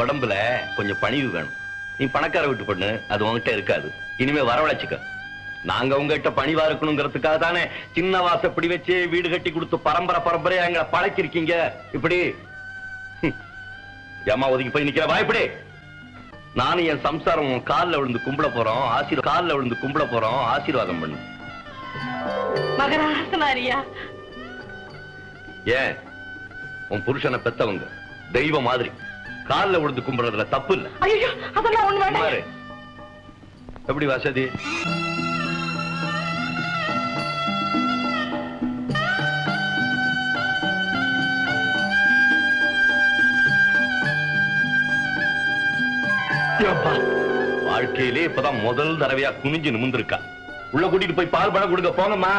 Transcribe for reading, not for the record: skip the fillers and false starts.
உடம்புல கொஞ்சம் பணிவு வேணும். நீ பணக்கார வீட்டு பொண்ணு, அது உங்ககிட்ட இருக்காது. இனிமே வரவழைச்சுக்க. நாங்க உங்ககிட்ட பணிவா இருக்கணுங்கிறதுக்காக தானே சின்ன வாசப்படி வச்சு வீடு கட்டி கொடுத்து பரம்பரை பரம்பரையா எங்களை பழக்கிருக்கீங்க. இப்படி ஏமா ஒதுக்கி போய் நிக்கிற வாய்ப்படி. நானும் என் சம்சாரம் காலில் விழுந்து கும்பிட போறோம். காலில் விழுந்து கும்பிட போறோம். ஆசீர்வாதம் பண்ணு. மகராசனாரியா? ஏன் உன் புருஷனை பெத்தவங்க தெய்வ மாதிரி காலில் விழுந்து கும்பிடுறதுல தப்பு இல்ல. ஐயோ அதெல்லாம் ஒண்ணு வேண்டாம். எப்படி வசதி? வாழ்க்கையிலே இப்பதான் முதல் தடவையா குனிஞ்சு நிமிர்ந்திருக்கா. உள்ள கூட்டிட்டு போய் பால் பழம் கொடுங்க போங்கம்மா.